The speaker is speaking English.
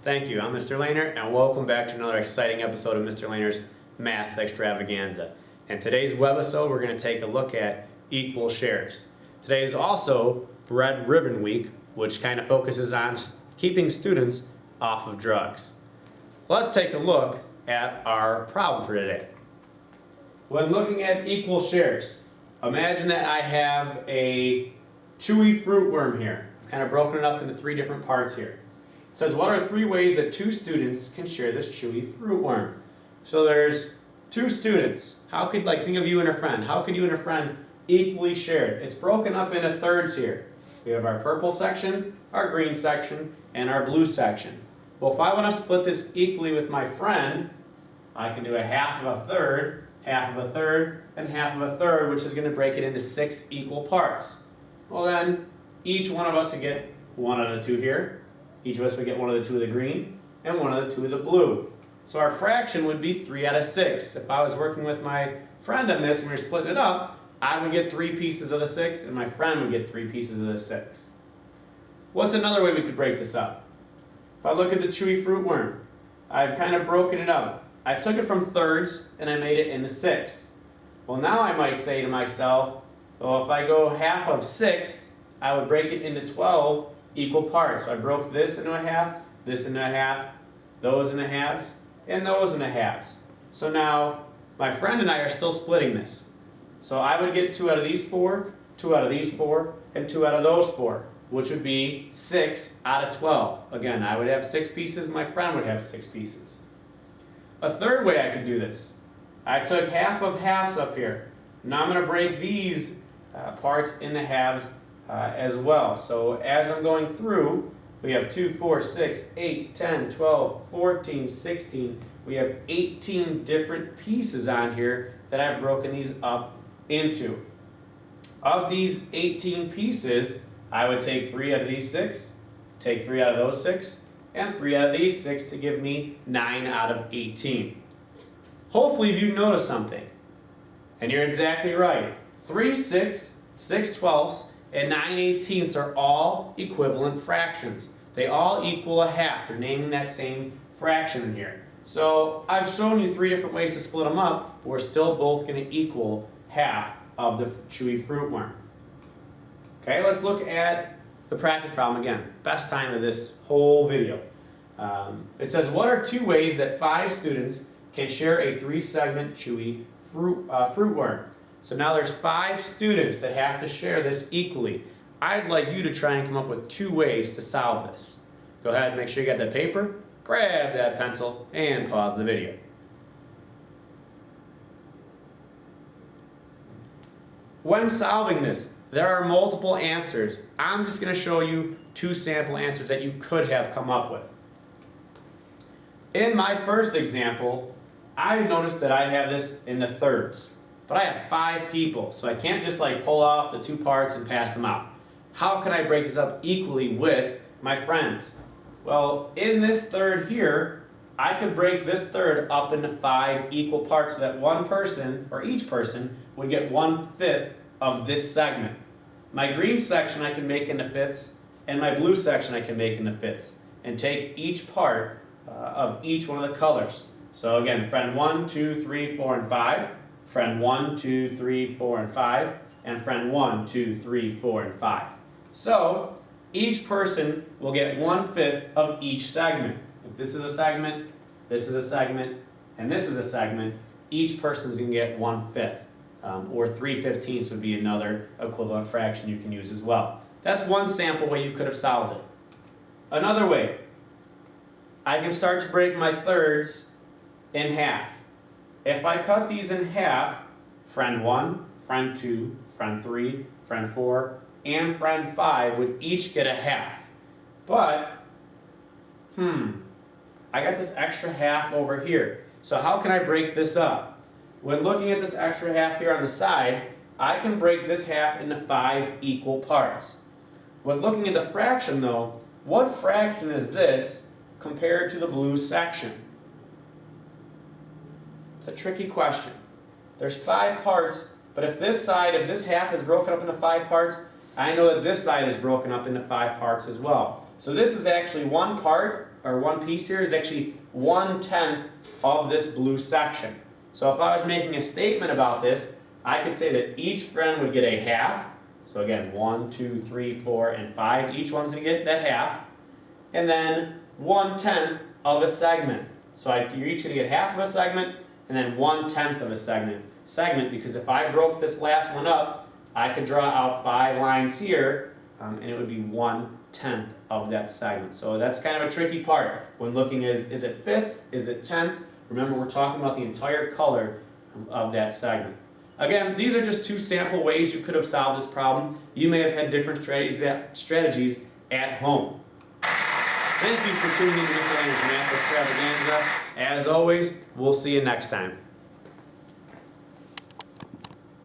Thank you. I'm Mr. Lehner, and welcome back to another exciting episode of Mr. Lehner's Math Extravaganza. In today's webisode, we're going to take a look at equal shares. Today is also Red Ribbon Week, which kind of focuses on keeping students off of drugs. Let's take a look at our problem for today. When looking at equal shares, imagine that I have a chewy fruit worm here. I've kind of broken it up into three different parts here. It says, what are three ways that two students can share this chewy fruit worm? So there's two students. How could, think of you and a friend. How could you and a friend equally share it? It's broken up into thirds here. We have our purple section, our green section, and our blue section. Well, if I want to split this equally with my friend, I can do a half of a third, half of a third, and half of a third, which is going to break it into 6 equal parts. Well then, each one of us would get one out of the two here. Each of us would get one of the two of the green, and one of the two of the blue. So our fraction would be 3 out of 6. If I was working with my friend on this and we were splitting it up, I would get 3 pieces of the 6, and my friend would get 3 pieces of the 6. What's another way we could break this up? If I look at the chewy fruit worm, I've kind of broken it up. I took it from thirds and I made it into 6. Well, now I might say to myself, well, if I go half of 6, I would break it into 12 equal parts. So I broke this into a half, this into a half, those into halves, and those into halves. So now my friend and I are still splitting this. So I would get 2 out of these 4, 2 out of these 4, and 2 out of those 4, which would be 6 out of 12. Again, I would have 6 pieces, my friend would have 6 pieces. A third way I could do this, I took half of halves up here. Now I'm going to break these parts into halves as well. So as I'm going through, we have 2, 4, 6, 8, 10, 12, 14, 16. We have 18 different pieces on here that I've broken these up into. Of these 18 pieces, I would take 3 out of these 6, take 3 out of those 6, and 3 out of these 6 to give me 9 out of 18. Hopefully you noticed something. And you're exactly right. 3 6, 6 twelfths, and 9 18ths are all equivalent fractions. They all equal a half. They're naming that same fraction in here. So I've shown you 3 different ways to split them up, but we're still both going to equal half of the chewy fruit worm. Okay, let's look at the practice problem again. Best time of this whole video. It says, what are 2 ways that 5 students can share a 3-segment chewy fruit worm? So now there's 5 students that have to share this equally. I'd like you to try and come up with 2 ways to solve this. Go ahead and make sure you got that paper, grab that pencil, and pause the video. When solving this, there are multiple answers. I'm just going to show you 2 sample answers that you could have come up with. In my first example, I noticed that I have this in the thirds. But I have 5 people, so I can't just pull off the 2 parts and pass them out. How can I break this up equally with my friends? Well, in this third here, I could break this third up into 5 equal parts so that one person, or each person, would get 1/5 of this segment. My green section I can make into fifths, and my blue section I can make into fifths, and take each part of each one of the colors. So again, friend 1, 2, 3, 4, and 5. Friend 1, 2, 3, 4, and 5, and friend 1, 2, 3, 4, and 5. So each person will get 1/5 of each segment. If this is a segment, this is a segment, and this is a segment, each person's going to get 1/5. Or 3/15 would be another equivalent fraction you can use as well. That's one sample way you could have solved it. Another way, I can start to break my thirds in half. If I cut these in half, friend 1, friend 2, friend 3, friend 4, and friend 5 would each get a half. But, I got this extra half over here. So how can I break this up? When looking at this extra half here on the side, I can break this half into 5 equal parts. When looking at the fraction though, what fraction is this compared to the blue section? It's a tricky question. There's 5 parts, but if this half is broken up into 5 parts, I know that this side is broken up into 5 parts as well. So this is actually 1 part or one piece here is actually 1/10 of this blue section. So if I was making a statement about this, I could say that each friend would get a half. So again, 1, 2, 3, 4, and 5. Each one's going to get that half. And then 1/10 of a segment. So you're each going to get half of a segment and then 1/10 of a segment, because if I broke this last one up, I could draw out 5 lines here, and it would be 1/10 of that segment. So that's kind of a tricky part when looking is it fifths, is it tenths? Remember, we're talking about the entire color of that segment. Again, these are just 2 sample ways you could have solved this problem. You may have had different strategies at home. Thank you for tuning in to Mr. Langer's Math Extravaganza. As always, we'll see you next time.